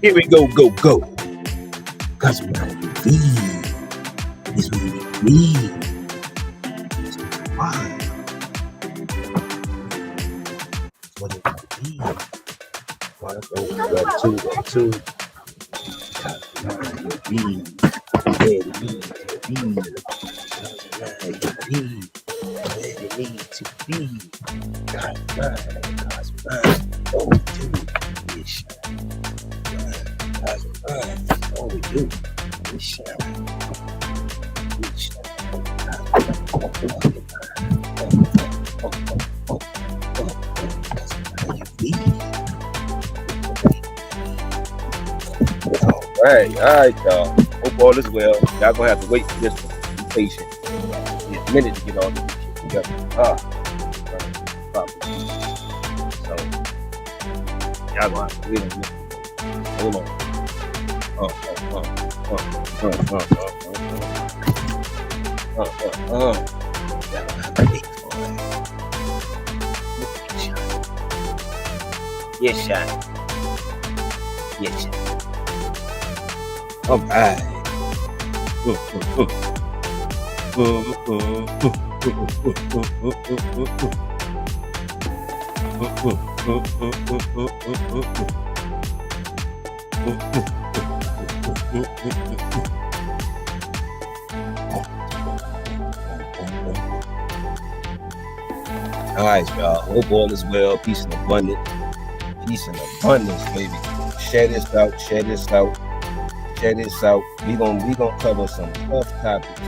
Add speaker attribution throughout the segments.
Speaker 1: Here we go, go, go. Cause my UV is moving me. Why? What it be? 1, 2, 1, 2. Cause my UV, where it needs to be. Cause my UV, where it needs to be. Cause mine, oh, dude, it shine. Cause mine, oh, dude, it shine. It shine. All right, y'all. Hope all is well. Y'all gonna have to wait for this one. Be patient. It's a minute to get all this shit together. So y'all gonna have to wait a minute. Hold on. Y'all gonna have to wait for it. Yes, shine. Yes, shine. All right. All right, y'all. Hope all is well. Peace and abundance. Peace and abundance, baby. Share this out. Share this out. Share this out. We gonna cover some tough topics.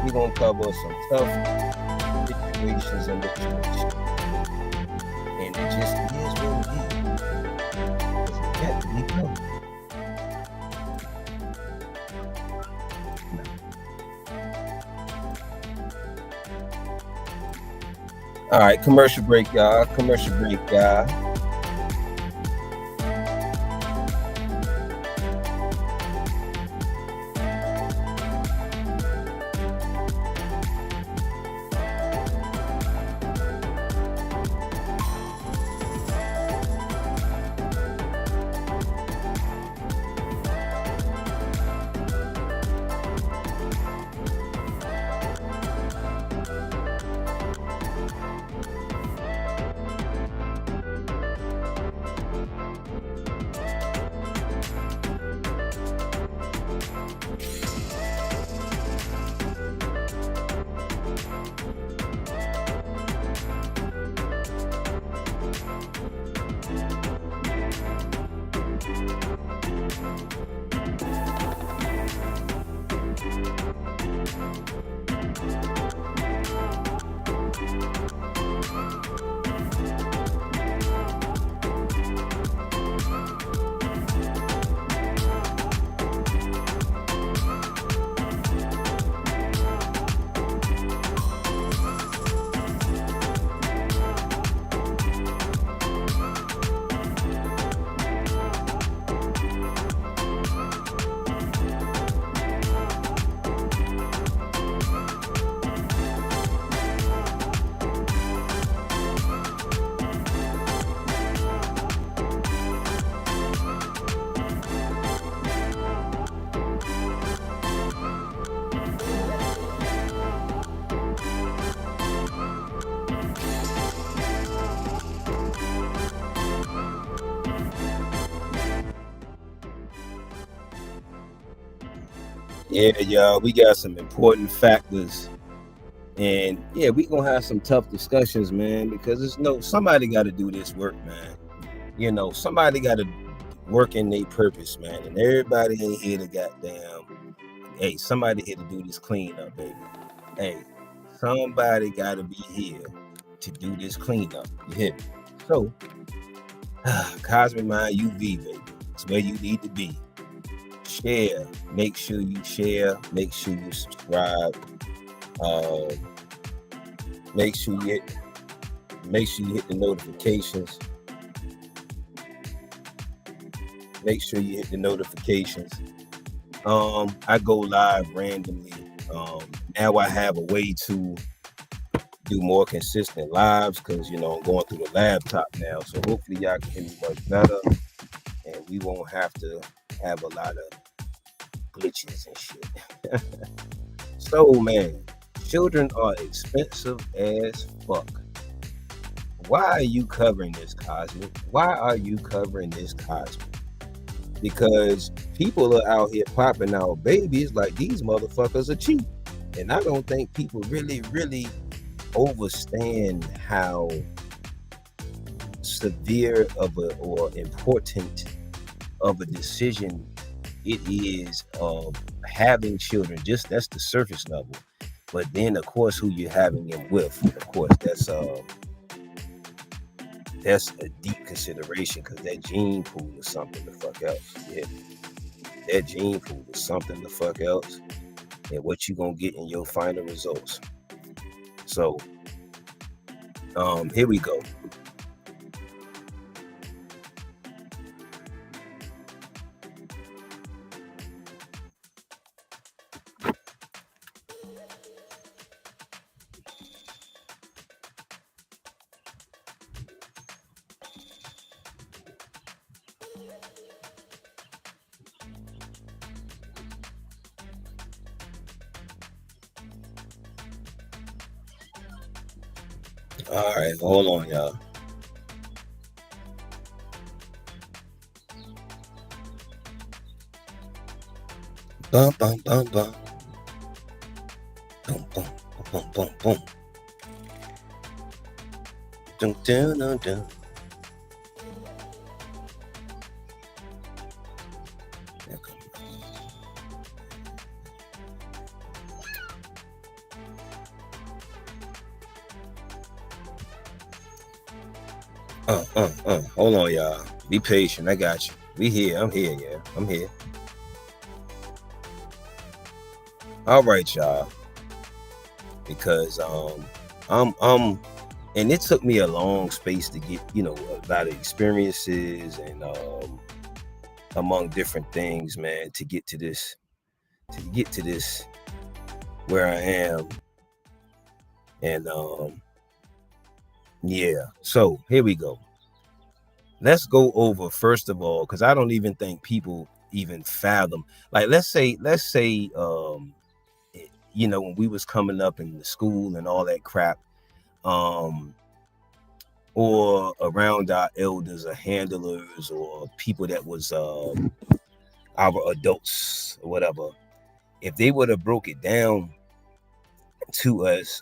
Speaker 1: We gonna cover some tough situations in the church. And it just is what it is. Because it got to be covered. All right, commercial break, y'all. Commercial break, y'all. Yeah, y'all, we got some important factors. And yeah, we gonna have some tough discussions, man, because somebody gotta do this work, man. You know, somebody gotta work in their purpose, man. And everybody ain't here to goddamn, hey, somebody here to do this cleanup, baby. Hey, somebody gotta be here to do this cleanup. You hear me? So, Cosmic Mind UV, baby. It's where you need to be. Share. Make sure you share. Make sure you subscribe. Make sure you hit the notifications. Make sure you hit the notifications. I go live randomly. Now I have a way to do more consistent lives because I'm going through the laptop now. So hopefully y'all can hear me much better. And we won't have to have a lot of glitches and shit. So, man, children are expensive as fuck. Why are you covering this, Cosmic? Why are you covering this, Cosmic? Because people are out here popping out babies like these motherfuckers are cheap. And I don't think people really, really understand how severe of a or important of a decision it is of having children. Just that's the surface level. But then of course who you're having them with, of course, that's a deep consideration because that gene pool is something the fuck else. Yeah. That gene pool is something the fuck else. And what you gonna get in your final results. So here we go. All right, hold on, y'all. Bum bum bum bum. Boom boom boom boom boom. Dun dun dun dun. Hold on, y'all. Be patient. I got you. We here. I'm here. Yeah, I'm here. All right, y'all. Because and it took me a long space to get a lot of experiences and among different things, man, to get to this where I am. And yeah. So here we go. Let's go over first of all, because I don't even think people even fathom. Like, let's say, when we was coming up in the school and all that crap, or around our elders or handlers or people that was our adults or whatever, if they would have broke it down to us,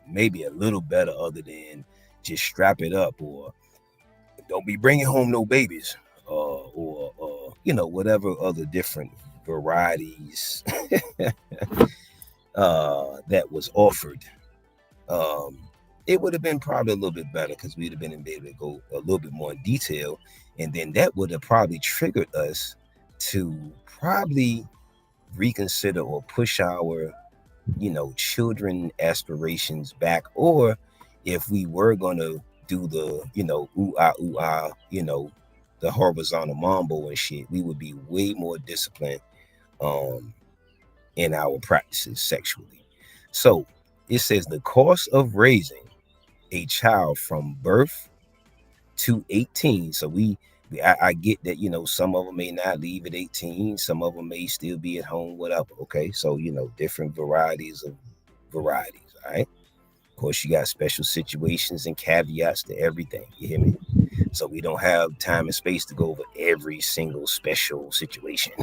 Speaker 1: maybe a little better, other than just strap it up or don't be bringing home no babies, or whatever other different varieties that was offered. It would have been probably a little bit better because we'd have been able to go a little bit more in detail, and then that would have probably triggered us to probably reconsider or push our children aspirations back, or if we were going to do the ooh ah the horizontal mambo and shit, we would be way more disciplined in our practices sexually. So it says the cost of raising a child from birth to 18. So I get that some of them may not leave at 18, some of them may still be at home, whatever. Okay, so different varieties. All right. Of course, you got special situations and caveats to everything. You hear me? So we don't have time and space to go over every single special situation.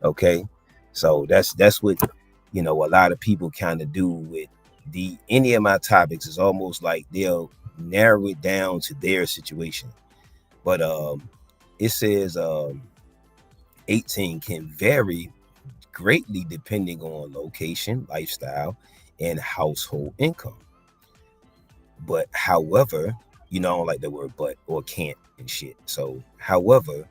Speaker 1: Okay, so that's what a lot of people kind of do with any of my topics. Is almost like they'll narrow it down to their situation. But it says 18 can vary greatly depending on location, lifestyle, and household income. But however, I don't like the word but or can't and shit. So however,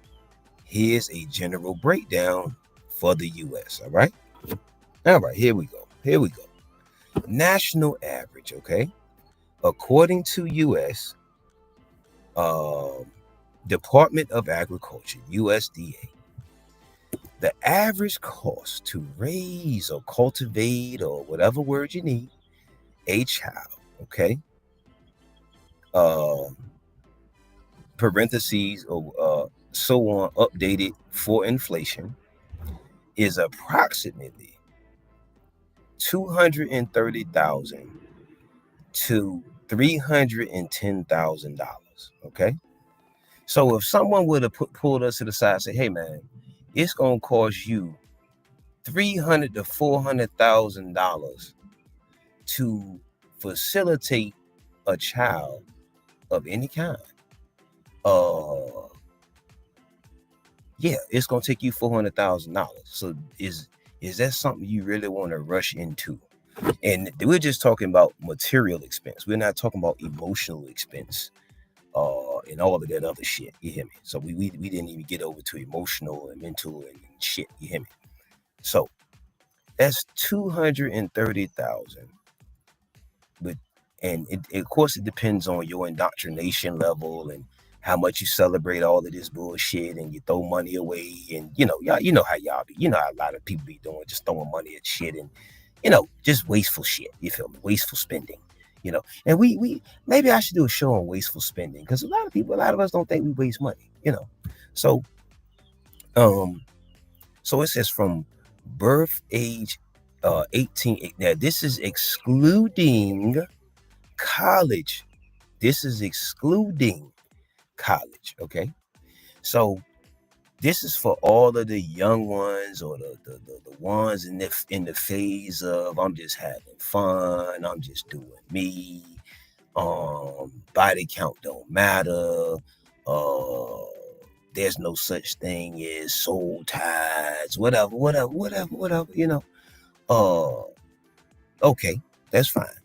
Speaker 1: here's a general breakdown for the US. All right, here we go. National average. Okay, according to US Department of Agriculture, USDA, the average cost to raise or cultivate, or whatever word you need, a child, okay, parentheses or so on, updated for inflation, is approximately $230,000 to $310,000. Okay. So if someone would have pulled us to the side and say, hey man, it's gonna cost you $300,000 to $400,000 to facilitate a child of any kind. Yeah, it's gonna take you $400,000. So is that something you really want to rush into? And we're just talking about material expense. We're not talking about emotional expense, and all of that other shit. You hear me? So we didn't even get over to emotional and mental and shit. You hear me? So that's 230,000. But and of course it depends on your indoctrination level and how much you celebrate all of this bullshit and you throw money away, and y'all, how y'all be, how a lot of people be doing, just throwing money at shit and just wasteful shit. You feel me? Wasteful spending. And we maybe I should do a show on wasteful spending, because a lot of us don't think we waste money. So so it says from birth age 18. Now this is excluding college. This is excluding college. Okay. So this is for all of the young ones, or the ones in the phase of I'm just having fun, I'm just doing me. Body count don't matter. There's no such thing as soul ties, whatever. Okay, that's fine.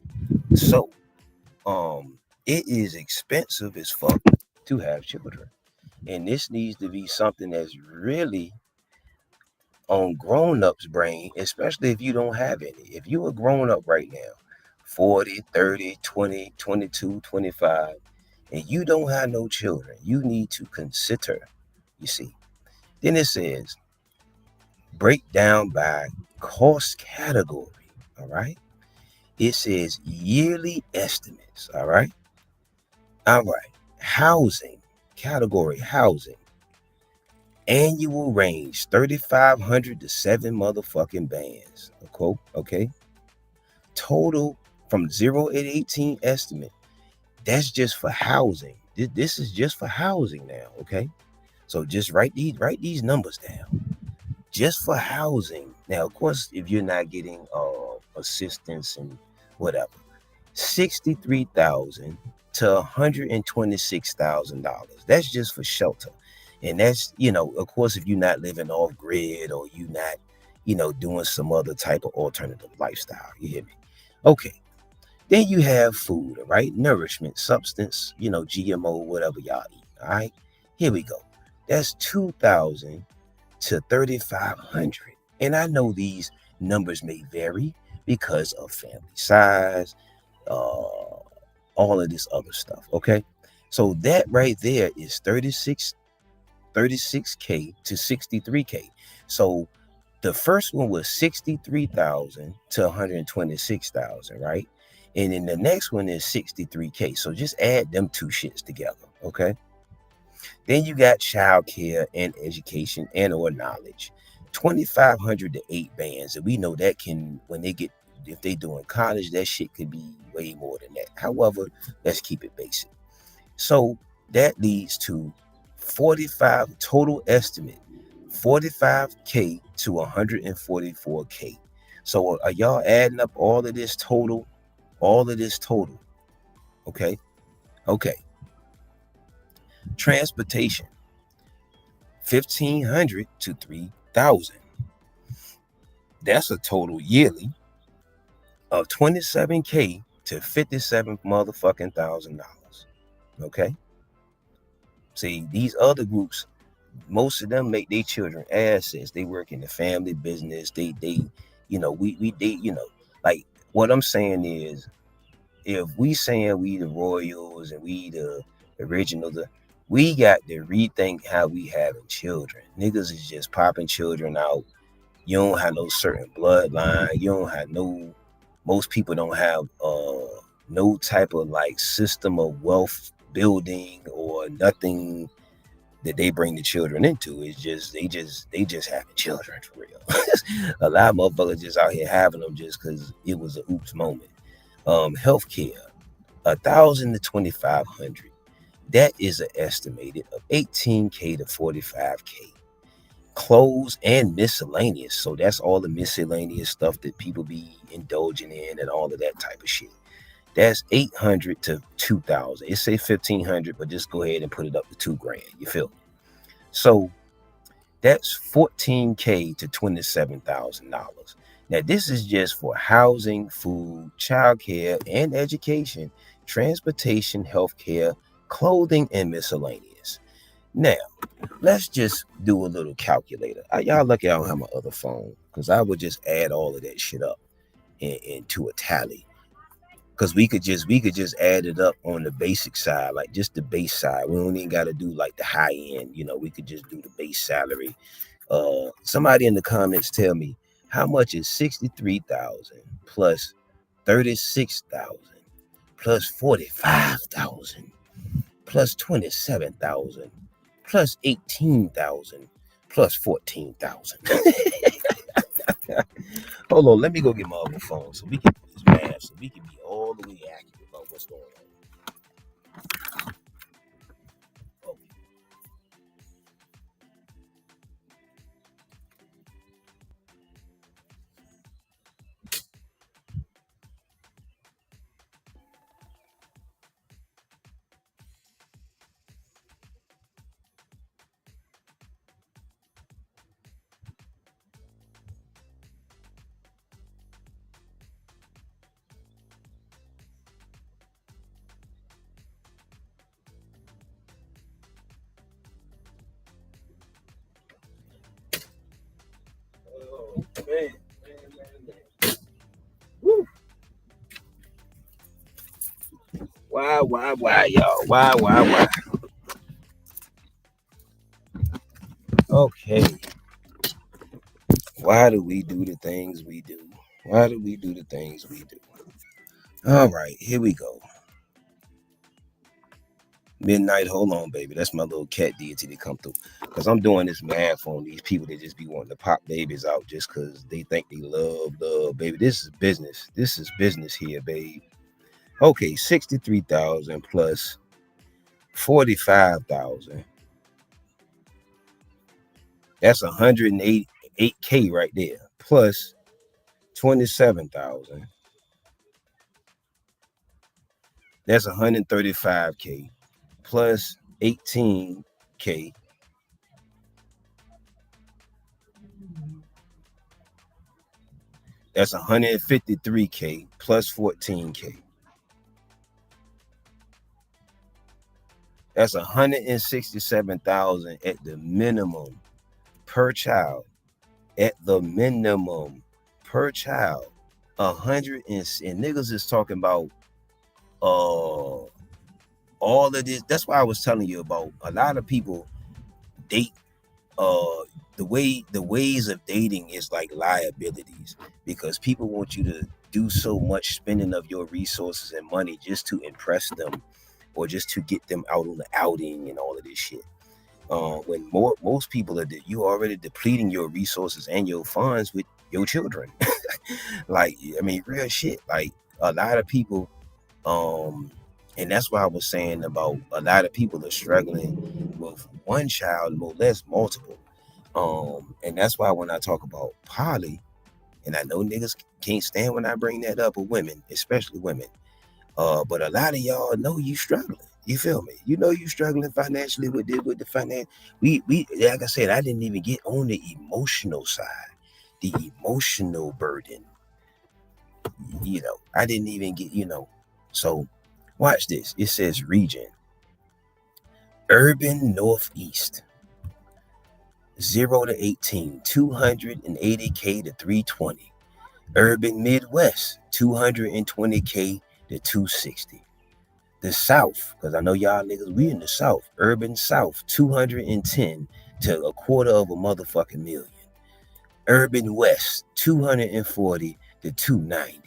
Speaker 1: So, it is expensive as fuck to have children. And this needs to be something that's really on grown-ups' brain, especially if you don't have any. If you're a grown-up right now, 40, 30, 20, 22, 25, and you don't have no children, you need to consider, you see. Then it says, break down by cost category, all right? It says yearly estimates, all right? All right. Housing, category housing. Annual range, 3,500 to 7 motherfucking bands. Okay. Total from 0 to 18 estimate. That's just for housing. This is just for housing now. Okay. So just write these numbers down. Just for housing. Now, of course, if you're not getting assistance and whatever, $63,000 to $126,000. That's just for shelter. And that's, of course, if you're not living off grid, or you not, doing some other type of alternative lifestyle. You hear me? Okay. Then you have food, right? Nourishment, substance, GMO, whatever y'all eat. All right. Here we go. That's $2,000 to $3,500. And I know these numbers may vary because of family size, all of this other stuff. Okay. So that right there is 36K to 63K. So the first one was 63,000 to 126,000, right? And then the next one is 63K. So just add them two shits together. Okay. Then you got childcare and education and or knowledge, 2,500 to 8 bands. And we know that if they doing college, that shit could be way more than that. However, let's keep it basic. So that leads to 45 total estimate, 45K to 144K. So are y'all adding up all of this total? Okay. Transportation, 1,500 to 3,000. That's a total yearly of 27K to 57 motherfucking $1,000. Okay. See, these other groups, most of them make their children assets. They work in the family business. They like, what I'm saying is, if we saying we the royals and we the original, we got to rethink how we having children. Niggas is just popping children out. You don't have no certain bloodline. You don't have most people don't have no type of like system of wealth building or nothing that they bring the children into is just they just having children for real. A lot of motherfuckers just out here having them just because it was a oops moment. Healthcare, 1,000 to 2,500. That is an estimated of 18K to 45K. Clothes and miscellaneous. So that's all the miscellaneous stuff that people be indulging in and all of that type of shit. That's 800 to 2,000. It say 1,500, but just go ahead and put it up to $2,000. You feel me? So that's 14K to $27,000. Now this is just for housing, food, childcare, and education, transportation, healthcare, clothing, and miscellaneous. Now, let's just do a little calculator. Y'all lucky I don't have my other phone, because I would just add all of that shit up into a tally. Because we could just add it up on the basic side, like just the base side. We don't even got to do like the high end. We could just do the base salary. Somebody in the comments tell me how much is 63,000 plus 36,000 plus 45,000 plus 27,000 plus 18,000 plus 14,000. Hold on, let me go get my other phone so we can do this math, so we can be all the way accurate about what's going on. Okay. Oh, man. Woo. Why, y'all? Why? Okay. Why do we do the things we do? Why do we do the things we do? All right, here we go. Midnight, hold on, baby. That's my little cat deity to come through. Because I'm doing this math on these people that just be wanting to pop babies out just because they think they love, baby. This is business. This is business here, babe. Okay, 63,000 plus 45,000. That's 108K right there. Plus 27,000. That's 135K. Plus 18K. That's 153K plus 14K. That's 167,000 at the minimum per child. At the minimum per child. 100 and niggas is talking about all of this. That's why I was telling you about a lot of people date the ways of dating is like liabilities, because people want you to do so much spending of your resources and money just to impress them or just to get them out on the outing and all of this shit. When most people you already depleting your resources and your funds with your children. Like, I mean, real shit. Like, a lot of people, and that's why I was saying about a lot of people are struggling with one child, more or less multiple. And that's why when I talk about poly, and I know niggas can't stand when I bring that up with women, especially women. But a lot of y'all know you struggling. You feel me? You know you struggling financially with the finance. We like I said, I didn't even get on the emotional side, the emotional burden. I didn't even get. So watch this. It says region, urban Northeast, 0 to 18, 280K to 320. Urban Midwest, 220K to 260. The South, because I know y'all niggas, we in the South. Urban South, 210 to a quarter of a motherfucking million. Urban West, 240 to 290.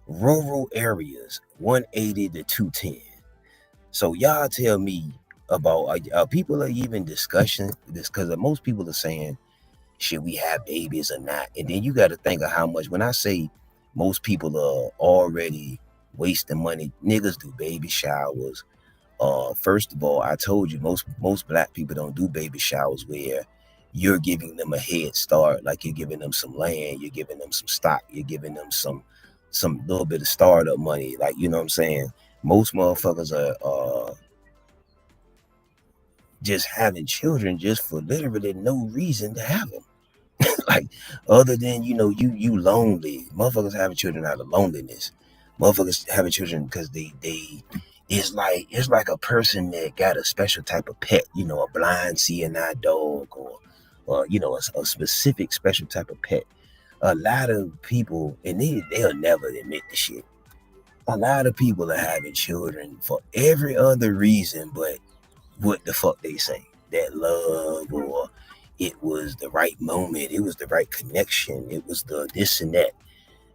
Speaker 1: Rural areas, 180 to 210. So y'all tell me about people are even discussing this because most people are saying, should we have babies or not? And then you got to think of how much. When I say most people are already wasting money, niggas do baby showers. First of all, I told you most black people don't do baby showers where you're giving them a head start, like you're giving them some land, you're giving them some stock, you're giving them some little bit of startup money, like you know what I'm saying. Most motherfuckers are just having children just for literally no reason to have them. Like other than you lonely. Motherfuckers having children out of loneliness. Motherfuckers having children because they it's like a person that got a special type of pet, a blind seeing eye dog or a specific special type of pet. A lot of people, and they'll never admit the shit. A lot of people are having children for every other reason but what the fuck they say. That love, or it was the right moment, it was the right connection, it was the this and that.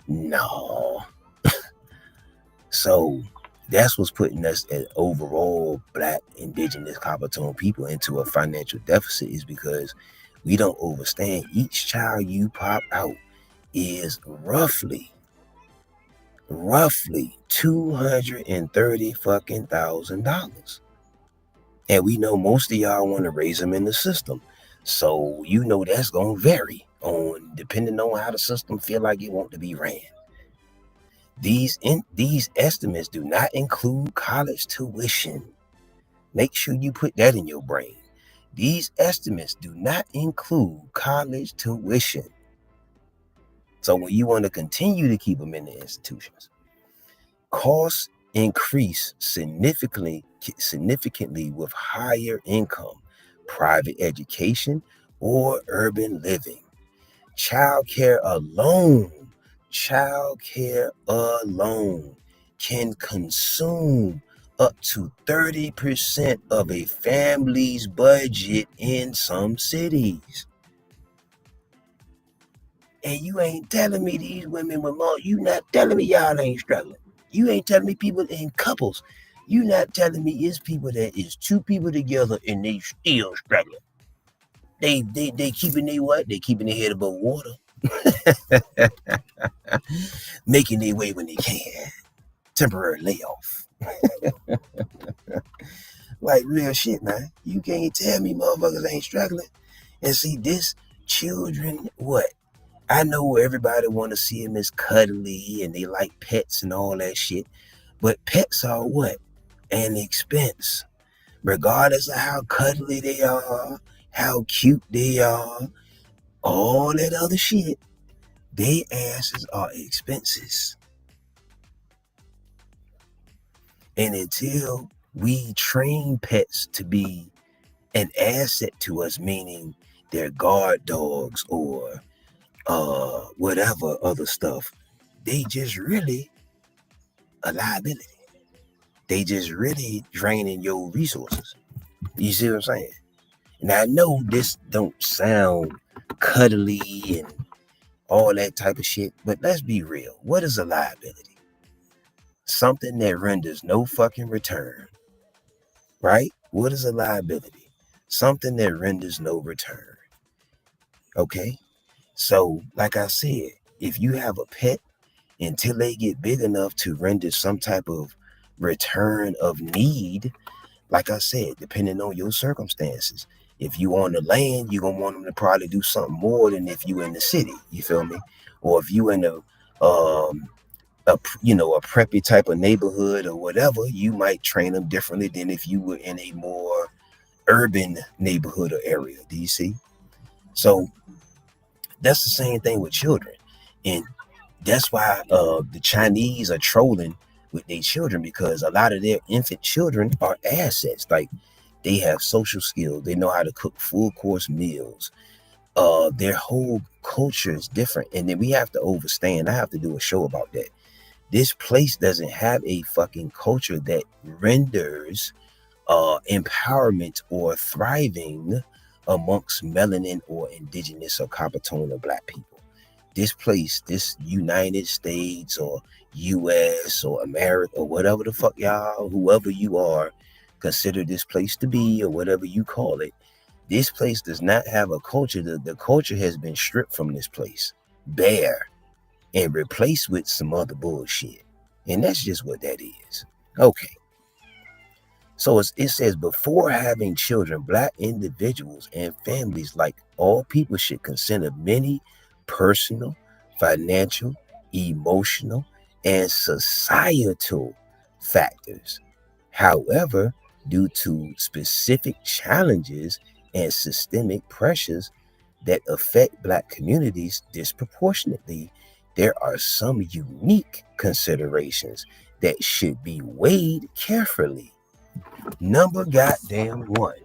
Speaker 1: No. So that's what's putting us as overall black, indigenous, copper tone people into a financial deficit, is because we don't understand each child you pop out is roughly 230 fucking $1,000. And we know most of y'all want to raise them in the system. So that's gonna vary on depending on how the system feel like it want to be ran. These estimates do not include college tuition. Make sure you put that in your brain. These estimates do not include college tuition. So when you want to continue to keep them in the institutions, costs increase significantly with higher income, private education, or urban living. Childcare alone can consume up to 30% of a family's budget in some cities. And you ain't telling me these women with more, you not telling me y'all ain't struggling. You ain't telling me people in couples. You not telling me it's people that is two people together and they still struggling. They keeping their what? They keeping their head above water. Making their way when they can. Temporary layoff. Like real shit, man. You can't tell me motherfuckers ain't struggling. And see, this children, what? I know everybody want to see them as cuddly and they like pets and all that shit. But pets are what? An expense. Regardless of how cuddly they are, how cute they are, all that other shit, they asses are expenses. And until we train pets to be an asset to us, meaning they're guard dogs or whatever other stuff, they just really a liability. They just really draining your resources. You see what I'm saying? And I know this don't sound cuddly and all that type of shit, but let's be real. What is a liability? Something that renders no fucking return. Right? What is a liability? Something that renders no return. Okay? So, like I said, if you have a pet, until they get big enough to render some type of return of need, like I said, depending on your circumstances. If you on the land, you're gonna want them to probably do something more than if you in the city. You feel me? Or if you in a preppy type of neighborhood or whatever, you might train them differently than if you were in a more urban neighborhood or area. Do you see? So that's the same thing with children, and that's why the Chinese are trolling with their children, because a lot of their infant children are assets. Like they have social skills, they know how to cook full course meals. Their whole culture is different, and then we have to understand. I have to do a show about that. This place doesn't have a fucking culture that renders empowerment or thriving amongst melanin or indigenous or copper tone or black people. This place, this United States or US or America or whatever the fuck y'all, whoever you are, consider this place to be, or whatever you call it. This place does not have a culture. The culture has been stripped from this place, bare, and replaced with some other bullshit. And that's just what that is. Okay. So it says, before having children, Black individuals and families, like all people, should consider many personal, financial, emotional, and societal factors. However, due to specific challenges and systemic pressures that affect Black communities disproportionately, there are some unique considerations that should be weighed carefully. Number goddamn one,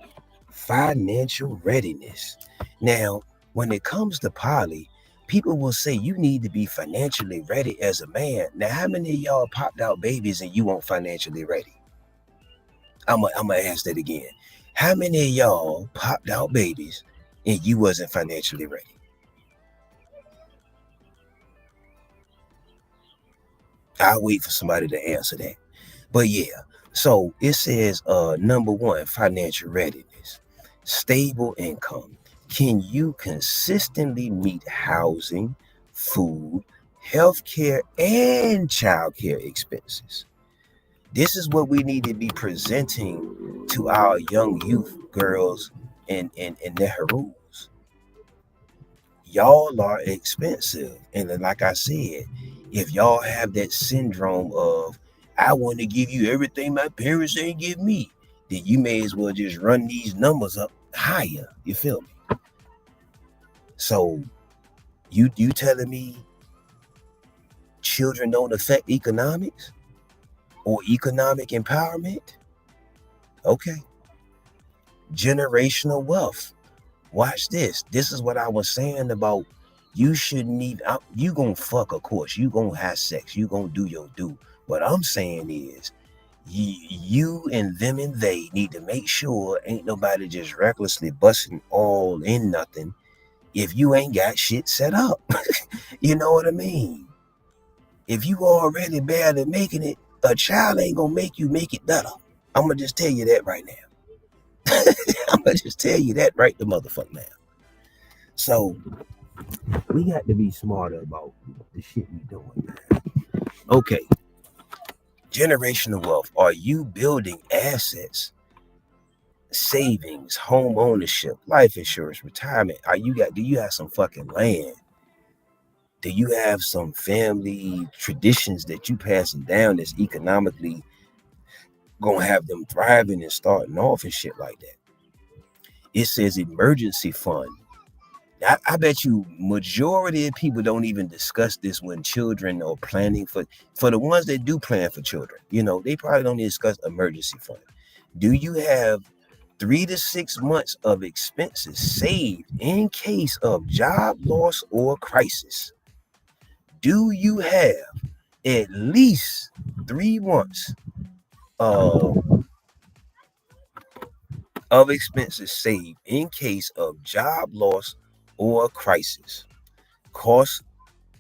Speaker 1: financial readiness. Now, when it comes to poly, people will say you need to be financially ready as a man. Now, how many of y'all popped out babies and you weren't financially ready? I'm gonna ask that again. How many of y'all popped out babies and you wasn't financially ready? I'll wait for somebody to answer that. But yeah, so it says number one, financial readiness, stable income. Can you consistently meet housing, food, healthcare, and childcare expenses? This is what we need to be presenting to our young youth, girls, and Nehrus. Y'all are expensive. And then, like I said, if y'all have that syndrome of, I want to give you everything my parents ain't give me, then you may as well just run these numbers up higher. You feel me? So you telling me children don't affect economics or economic empowerment? Okay. Generational wealth. Watch this. This is what I was saying about, you shouldn't need, you gonna fuck, of course. You gonna have sex. You gonna do your do. What I'm saying is, you and them and they need to make sure ain't nobody just recklessly busting all in nothing if you ain't got shit set up. You know what I mean? If you already barely making it, a child ain't gonna make you make it better. I'm gonna just tell you that right now. I'm gonna just tell you that right the motherfucker now. So we got to be smarter about the shit we doing. Okay, generational wealth. Are you building assets, savings, home ownership, life insurance, retirement? Do you have some fucking land? Do you have some family traditions that you passing down that's economically gonna have them thriving and starting off and shit like that? It says emergency fund. I bet you majority of people don't even discuss this when children are planning for the ones that do plan for children. They probably don't discuss emergency fund. Do you have 3 to 6 months of expenses saved in case of job loss or crisis? Do you have at least 3 months of expenses saved in case of job loss or crisis? Cost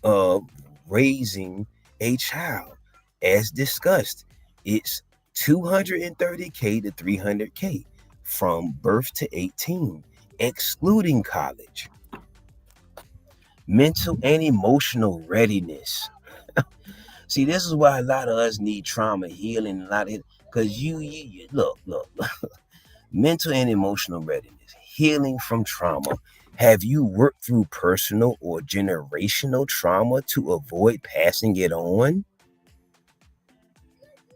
Speaker 1: of raising a child, as discussed, it's 230K to 300K from birth to 18, excluding college. Mental and emotional readiness. See, this is why a lot of us need trauma healing. A lot of because you look. Mental and emotional readiness, healing from trauma. Have you worked through personal or generational trauma to avoid passing it on?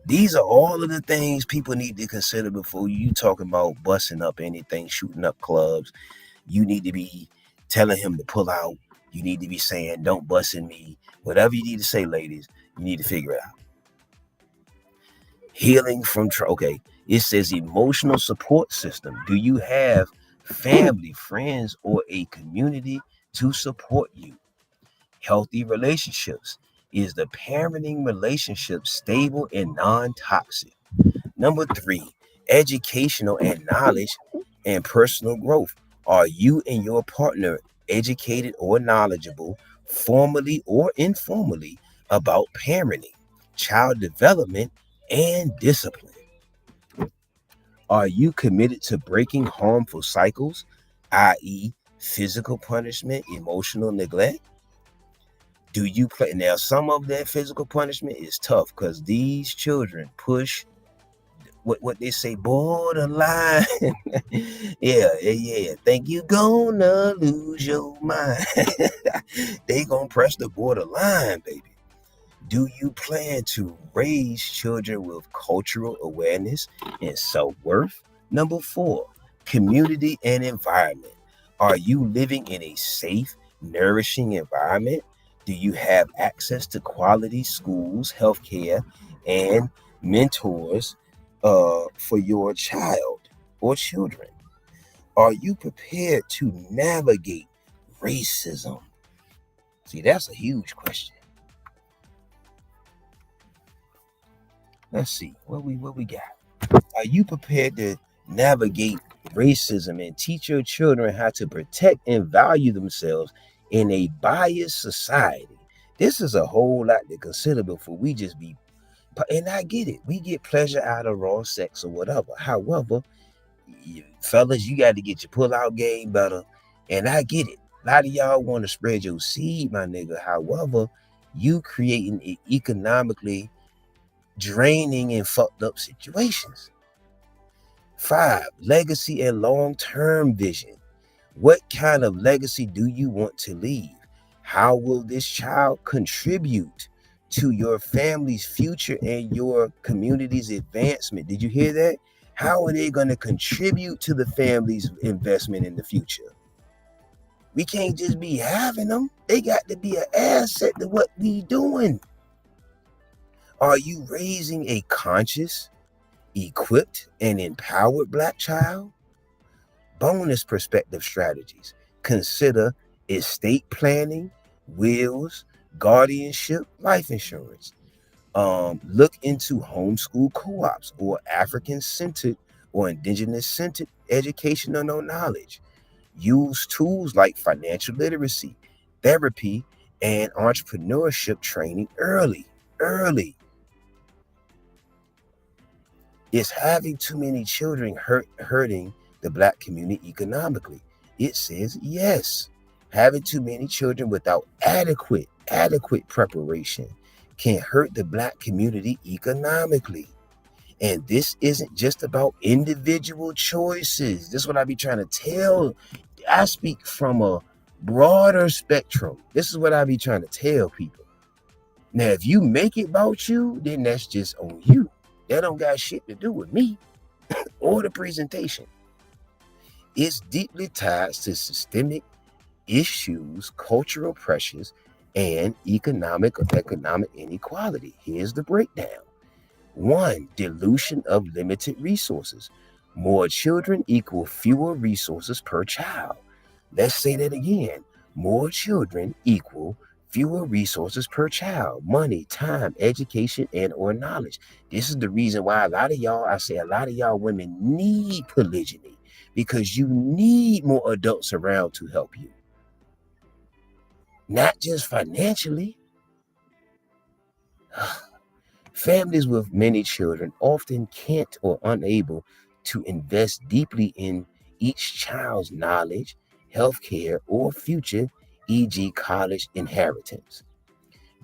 Speaker 1: These are all of the things people need to consider before you talking about busting up anything, shooting up clubs. You need to be telling him to pull out. You need to be saying, don't bust in me. Whatever you need to say, ladies, you need to figure it out. Healing from trauma. Okay, it says emotional support system. Do you have family, friends, or a community to support you? Healthy relationships. Is the parenting relationship stable and non-toxic? Number 3, educational and knowledge and personal growth. Are you and your partner educated or knowledgeable, formally or informally, about parenting, child development, and discipline? Are you committed to breaking harmful cycles, i.e., physical punishment, emotional neglect? Do you play? Now, some of that physical punishment is tough because these children push what they say borderline. Yeah. Think you gonna lose your mind. They gonna press the borderline, baby. Do you plan to raise children with cultural awareness and self-worth? Number 4, community and environment. Are you living in a safe, nourishing environment? Do you have access to quality schools, healthcare, and mentors for your child or children? Are you prepared to navigate racism? See, that's a huge question. Let's see what we got. Are you prepared to navigate racism and teach your children how to protect and value themselves in a biased society? This is a whole lot to consider before we just be. And I get it. We get pleasure out of raw sex or whatever. However, fellas, you got to get your pull-out game better. And I get it. A lot of y'all want to spread your seed, my nigga. However, you creating economically draining and fucked up situations. 5, legacy and long-term vision. What kind of legacy do you want to leave? How will this child contribute to your family's future and your community's advancement? Did you hear that? How are they going to contribute to the family's investment in the future? We can't just be having them. They got to be an asset to what we doing. Are you raising a conscious, equipped, and empowered Black child? Bonus perspective strategies. Consider estate planning, wills, guardianship, life insurance. Look into homeschool co-ops or African-centered or indigenous-centered educational knowledge. Use tools like financial literacy, therapy, and entrepreneurship training early. Is having too many children hurting the Black community economically? It says yes. Having too many children without adequate preparation can hurt the Black community economically. And this isn't just about individual choices. This is what I be trying to tell. I speak from a broader spectrum. This is what I be trying to tell people. Now, if you make it about you, then that's just on you. That don't got shit to do with me or the presentation. It's deeply tied to systemic issues, cultural pressures, and economic inequality. Here's the breakdown. 1, dilution of limited resources. More children equal fewer resources per child. Let's say that again. More children equal fewer resources per child. Money, time, education, and or knowledge. This is the reason why a lot of y'all women need polygyny, because you need more adults around to help you. Not just financially. Families with many children often can't or unable to invest deeply in each child's knowledge, healthcare, or future, e.g., college inheritance.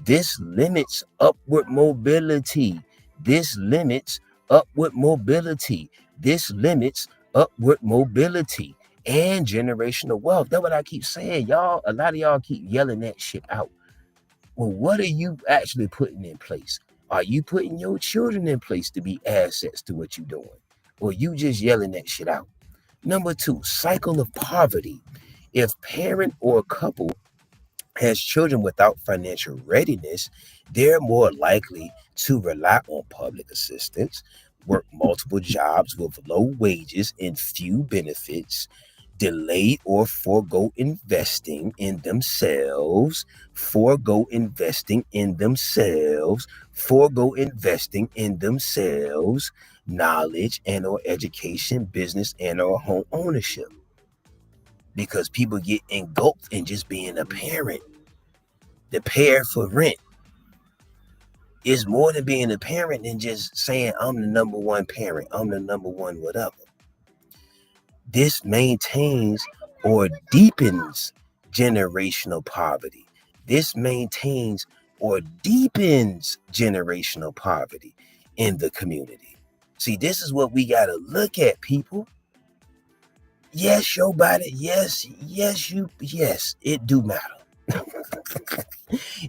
Speaker 1: This limits upward mobility. This limits upward mobility. This limits upward mobility and generational wealth. That's what I keep saying, y'all. A lot of y'all keep yelling that shit out. Well, what are you actually putting in place? Are you putting your children in place to be assets to what you're doing? Or you just yelling that shit out? Number 2, cycle of poverty. If parent or couple has children without financial readiness, they're more likely to rely on public assistance, work multiple jobs with low wages and few benefits, delay or forego investing in themselves, forego investing in themselves, knowledge and or education, business and or home ownership. Because people get engulfed in just being a parent. The pair for rent. It's more than being a parent than just saying, I'm the number one parent, I'm the number one whatever. This maintains or deepens generational poverty. This maintains or deepens generational poverty in the community. See, this is what we got to look at, people. Yes, your body. Yes, it do matter.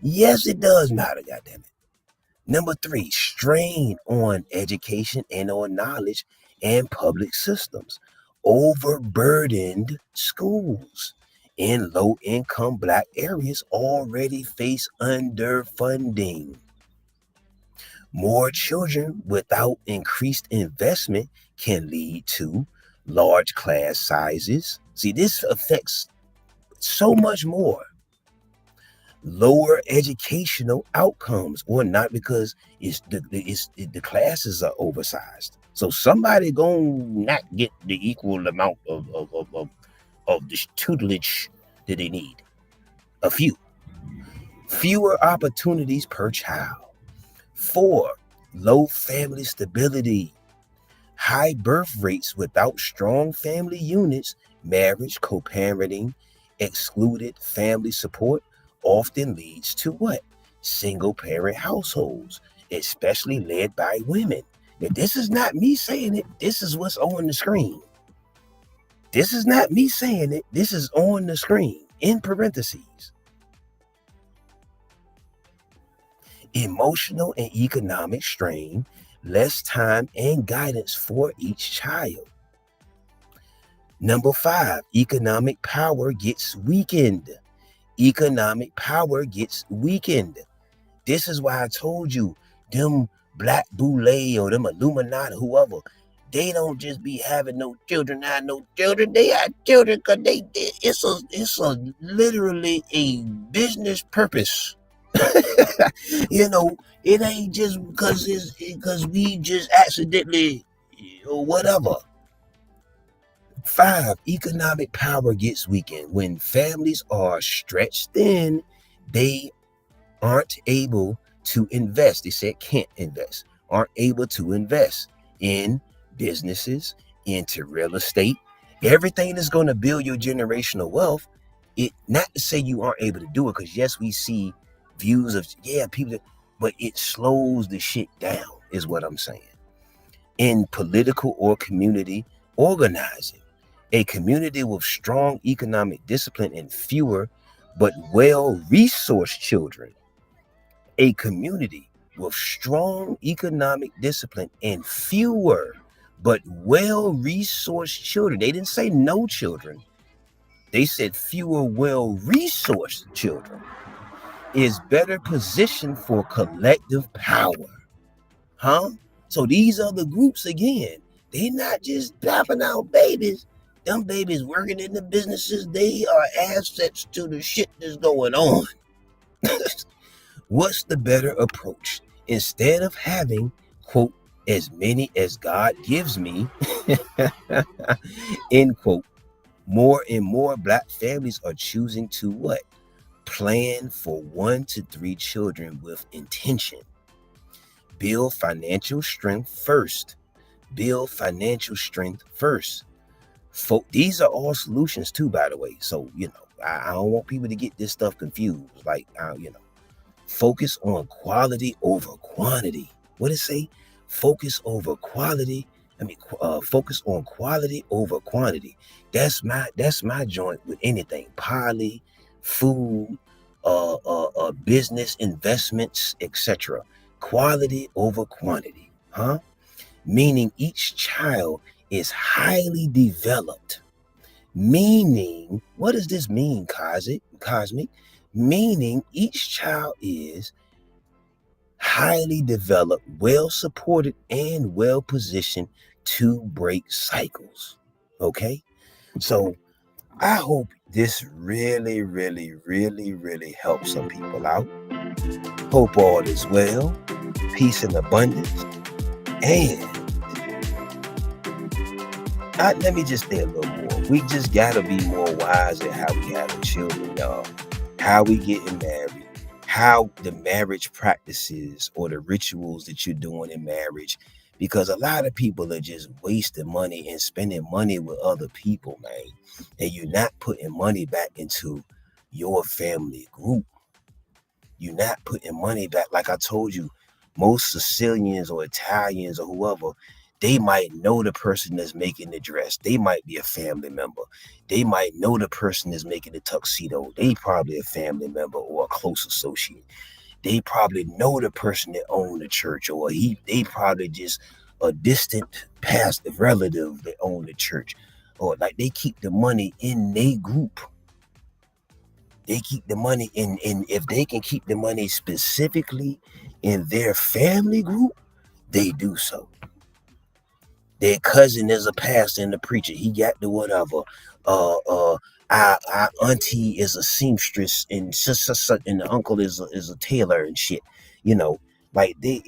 Speaker 1: Yes, it does matter, goddammit. Number 3, strain on education and on knowledge and public systems. Overburdened schools in low-income Black areas already face underfunding. More children without increased investment can lead to large class sizes. See, this affects so much more. Lower educational outcomes, or not, because the classes are oversized. So somebody gonna not get the equal amount of the tutelage that they need. A few. Fewer opportunities per child. 4, low family stability. High birth rates without strong family units, marriage, co-parenting, excluded family support often leads to what? Single parent households, especially led by women. Now, this is not me saying it. This is what's on the screen. This is not me saying it. This is on the screen in parentheses. Emotional and economic strain, less time and guidance for each child. Number 5, economic power gets weakened. Economic power gets weakened. This is why I told you, them Black Boule or them Illuminati, whoever, they don't just be having no children. They have children because it's a literally a business purpose. It ain't just because we just accidentally or whatever. 5, economic power gets weakened. When families are stretched thin, they aren't able to invest. They said can't invest, aren't able to invest in businesses, into real estate, everything that's going to build your generational wealth. It not to say you aren't able to do it, because yes, we see views of people, but it slows the shit down, is what I'm saying. In political or community organizing, a community with strong economic discipline and fewer but well-resourced children. A community with strong economic discipline and fewer but well-resourced children. They didn't say no children. They said fewer well-resourced children is better positioned for collective power. So these are the groups again. They're not just popping out babies. Them babies working in the businesses, they are assets to the shit that's going on. What's the better approach? Instead of having, quote, as many as God gives me, end quote, more and more Black families are choosing to what? Plan for 1 to 3 children with intention. Build financial strength first. Build financial strength first. These are all solutions too, by the way. So, I don't want people to get this stuff confused. Like, focus on quality over quantity. What does it say? Focus over quality. Focus on quality over quantity. That's my joint with anything. Poly, food, business, investments, etc. Quality over quantity. Meaning each child is highly developed. Meaning, what does this mean, Cosmic? Meaning each child is highly developed, well supported, and well positioned to break cycles. Okay? So I hope this really, really, really, really helps some people out. Hope all is well, peace and abundance. And let me just say a little more. We just gotta be more wise at how we having children, y'all. How we getting married, how the marriage practices or the rituals that you're doing in marriage, because a lot of people are just wasting money and spending money with other people, man, and you're not putting money back into your family group. You're not putting money back. Like I told you, most Sicilians or Italians or whoever, they might know the person that's making the dress. They might be a family member. They might know the person that's making the tuxedo. They probably a family member or a close associate. They probably know the person that owned the church, or they probably just a distant past relative that owned the church. Or like they keep the money in their group. They keep the money in if they can keep the money specifically in their family group, they do so. Their cousin is a pastor and a preacher. He got the whatever. Our auntie is a seamstress, and and the uncle is a tailor and shit. You know, like they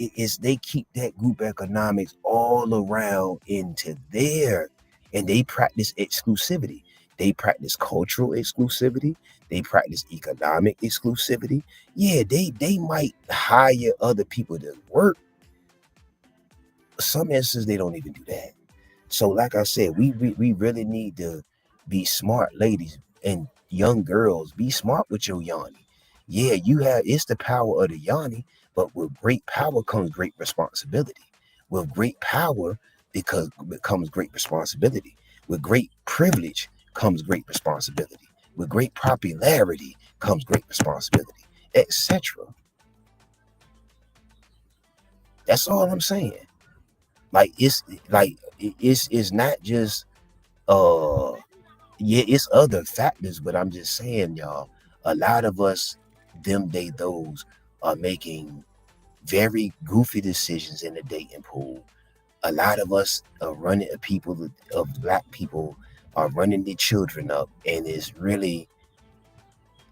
Speaker 1: keep that group economics all around into their, and they practice exclusivity. They practice cultural exclusivity. They practice economic exclusivity. Yeah, they might hire other people to work. Some instances they don't even do that. So, like I said, we really need to be smart, ladies and young girls. Be smart with your yanni. Yeah, it's the power of the yanni, but with great power comes great responsibility. With great power, because becomes great responsibility. With great privilege comes great responsibility. With great popularity comes great responsibility, etc. That's all I'm saying. It's not just uh yeah, it's other factors, but I'm just saying, y'all, a lot of us, those are making very goofy decisions in the dating pool. A lot of us are running of black people are running their children up, and it's really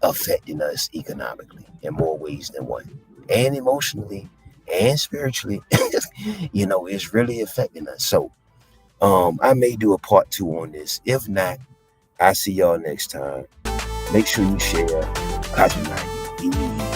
Speaker 1: affecting us economically in more ways than one, and emotionally and spiritually. It's really affecting us. So I may do a part two on this. If not, I see y'all next time. Make sure you share. Copy 90.